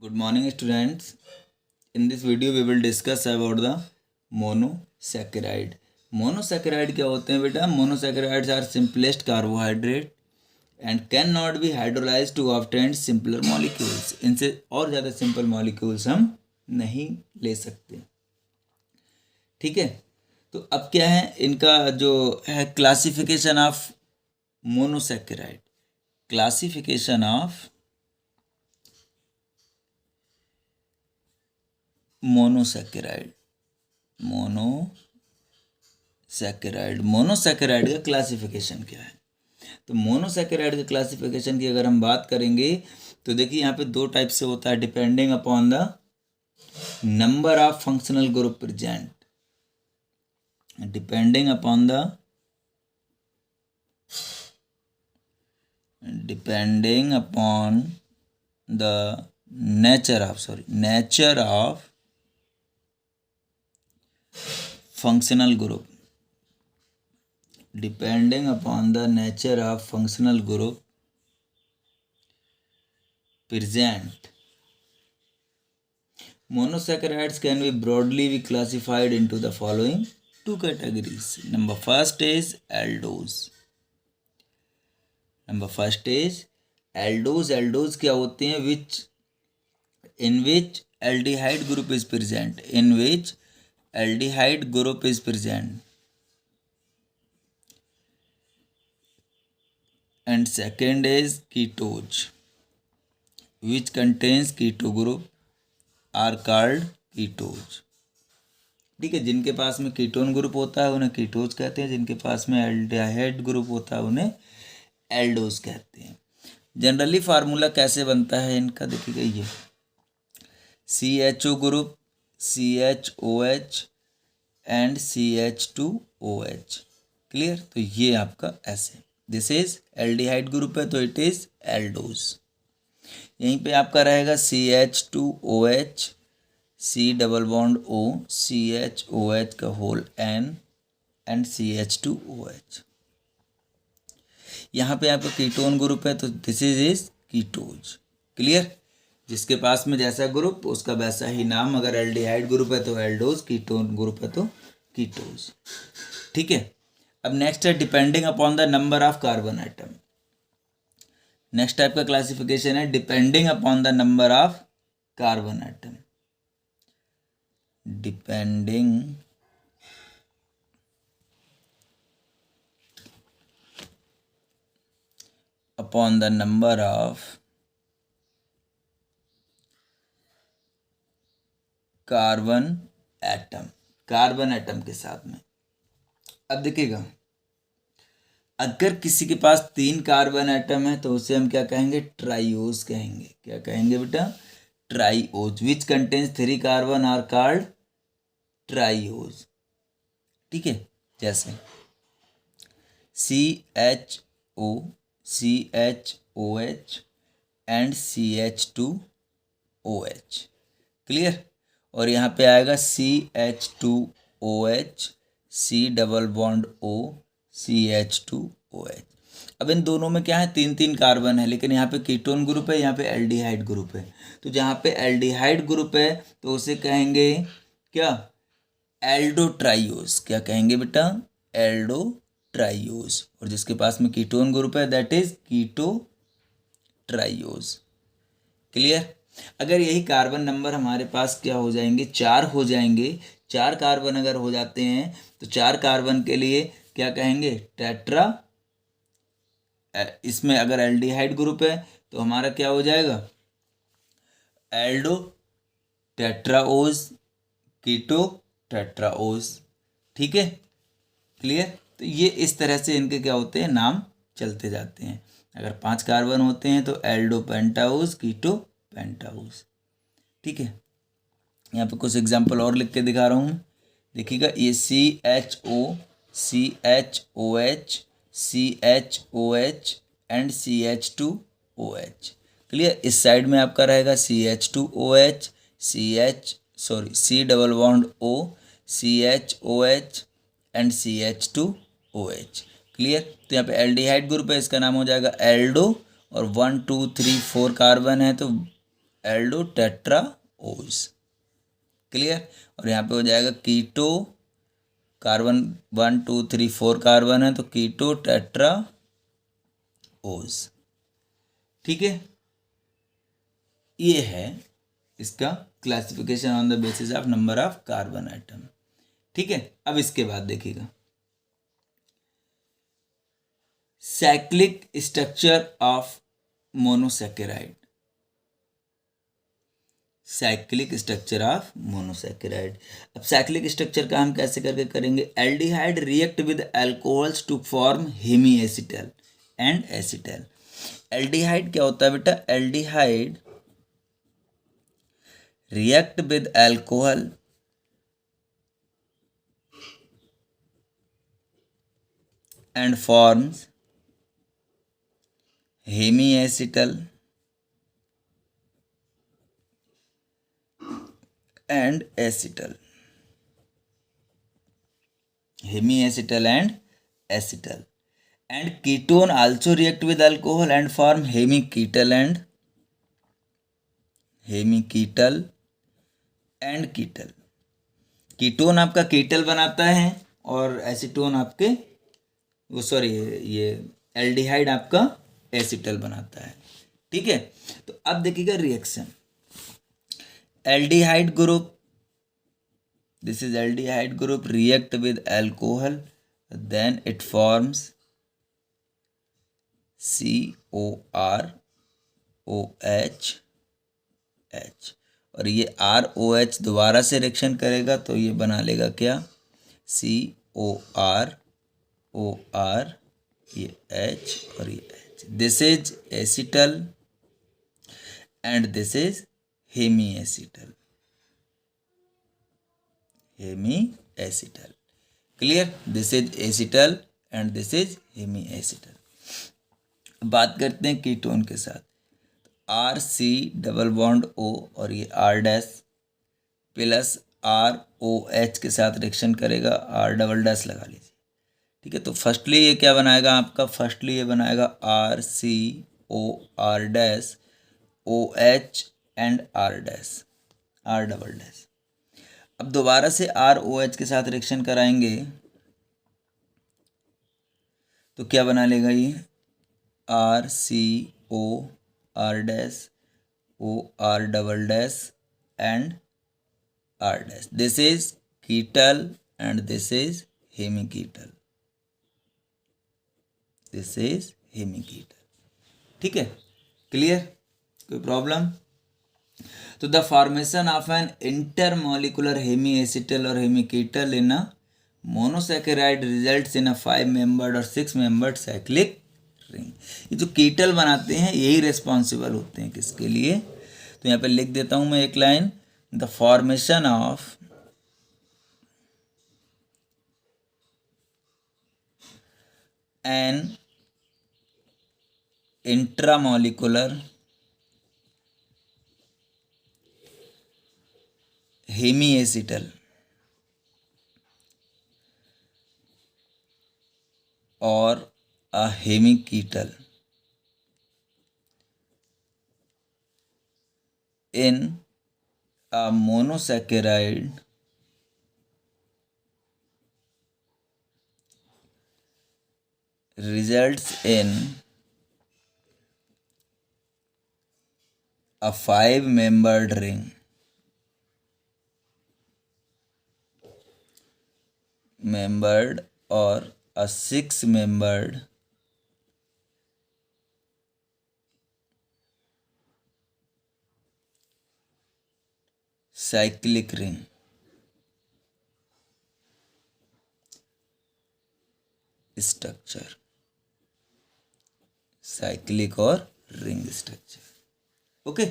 Good morning, students. In this video, we will discuss about the monosaccharide. Monosaccharide क्या होते हैं बेटा? Monosaccharides are simplest carbohydrate and cannot be hydrolyzed to obtain simpler molecules. इनसे और ज़्यादा simple molecules हम नहीं ले सकते. ठीक है. तो अब क्या है इनका जो है classification of monosaccharide. Classification of monosaccharide. Monosaccharide का क्लासिफिकेशन क्या है? तो मोनोसैकेराइड के क्लासिफिकेशन की अगर हम बात करेंगे तो देखिए यहाँ पे दो टाइप से होता है, depending upon the number of functional group present. Depending upon the nature of functional group. Depending upon the nature of functional group present, monosaccharides can be broadly classified into the following two categories. Number first is aldose. Aldose क्या होते हैं? In which aldehyde group is present. Aldehyde group is present. And second is ketose, which contains keto group are called ketose. ठीक है, जिनके पास में ketone group होता है उन्हें कीटोज कहते हैं, जिनके पास में एल्डिहाइड ग्रुप होता है उन्हें एल्डोज कहते हैं. जनरली फार्मूला कैसे बनता है इनका देखिएगा, ये CHO group, CHOH and CH2OH. Clear? तो ये आपका ऐसे, दिस इज एल्डिहाइड ग्रुप है तो इट इज एल्डोज. यहीं पे आपका रहेगा CH2OH, C double bond O, CHOH का होल N एंड CH2OH. यहाँ पे आपका कीटोन ग्रुप है तो दिस इज कीटोज. क्लियर? जिसके पास में जैसा ग्रुप उसका वैसा ही नाम. अगर एल्डिहाइड ग्रुप है तो एल्डोज, कीटोन ग्रुप है तो कीटोज. ठीक है. अब नेक्स्ट है depending upon the number of carbon item. Next type का क्लासिफिकेशन है depending upon the number of carbon item. Depending upon the number of carbon atom के साथ में. अब देखिएगा, अगर किसी के पास 3 कार्बन एटम है तो उसे हम क्या कहेंगे? ट्राइओज कहेंगे. क्या कहेंगे बेटा? Triose. Which contains 3 carbon are called triose. ठीक है, जैसे CHO, CHOH and CH2OH. Clear? और यहाँ पे आएगा CH2OH, C double bond O, CH2OH. अब इन दोनों में क्या है? 3 कार्बन है, लेकिन यहाँ पे कीटोन ग्रुप है, यहाँ पे एल्डिहाइड ग्रुप है. तो जहाँ पे एल्डिहाइड ग्रुप है तो उसे कहेंगे क्या? एल्डोट्राइओज. क्या कहेंगे बेटा? एल्डोट्राइओज. और जिसके पास में कीटोन ग्रुप है दैट इज कीटोट्राइओज. क्लियर? अगर यही कार्बन नंबर हमारे पास क्या हो जाएंगे? 4 हो जाएंगे. 4 कार्बन अगर हो जाते हैं तो 4 कार्बन के लिए क्या कहेंगे? टेट्रा. इसमें अगर एल्डिहाइड ग्रुप है तो हमारा क्या हो जाएगा? एल्डो टेट्राओज, कीटो टेट्राओज. ठीक है, क्लियर? तो ये इस तरह से इनके क्या होते हैं? नाम चलते जाते हैं. अगर 5 कार्बन होते हैं तो एल्डो पेंटाओज, कीटो पेंटाओज. ठीक है, यहाँ पे कुछ एग्जांपल और लिख के दिखा रहा हूँ. देखिएगा, ये CHO, CHOH, CHOH and CH2OH. Clear? इस साइड में आपका रहेगा CH2OH, C double bond O, CHOH and CH2OH. Clear? तो यहाँ पे एल्डिहाइड ग्रुप है, इसका नाम हो जाएगा एल्डो. और 1 2 3 4 कार्बन है तो एल्डो टेट्राओज। क्लियर। और यहाँ पे हो जाएगा कीटो, कार्बन 1 2 3 4 कार्बन है तो कीटो टेट्राओज। ठीक है, ये है इसका classification on the basis of number of carbon item. ठीक है, अब इसके बाद देखिएगा cyclic structure of monosaccharide. Cyclic structure of monosaccharide. अब साइक्लिक स्ट्रक्चर का हम कैसे करके करेंगे, aldehyde react with alcohols to form hemi acetal and acetal. Aldehyde क्या होता है बेटा, aldehyde react with alcohol and forms hemiacetal and acetal. Hemiacetal and acetal. And ketone also react with alcohol and form hemiketal and कीटल। Ketone आपका कीटल बनाता है और acetone आपके वो सॉरी ये एल्डिहाइड आपका एसिटल बनाता है। ठीक है, तो अब देखिएगा reaction, aldehyde group, this is aldehyde group react with alcohol, then it forms COROH और ये ROH दोबारा से रिएक्शन करेगा तो ये बना लेगा क्या, COROR, ये H और ये H। This is acetal and this is hemi acetal. Clear, this is acetal and this is hemi acetal. बात करते हैं कीटोन के साथ, RC डबल बॉन्ड O और ये R डैश प्लस ROH के साथ रिएक्शन करेगा, R डबल डैश लगा लीजिए। ठीक है, तो फर्स्टली ये क्या बनाएगा आपका, फर्स्टली ये बनाएगा RCOR dash OH and R dash, R double dash. अब दोबारा से ROH के साथ रिएक्शन कराएंगे तो क्या बना लेगा ये RCOR dash OR double dash and R dash. This is ketal and this is hemiketal, this is hemiketal. ठीक है, क्लियर, कोई प्रॉब्लम। तो the formation of an intermolecular hemi acetal और hemiketal in a monosaccharide results in a 5 membered और 6 membered cyclic ring. ये जो कीटल बनाते हैं यही रिस्पॉन्सिबल होते हैं किसके लिए, तो यहाँ पे लिख देता हूं मैं एक line, the formation of an intramolecular hemi acetal और a hemiketal in a monosaccharide results in a 5-membered ring, membered or a 6-membered cyclic ring। Structure cyclic और रिंग स्ट्रक्चर। ओके।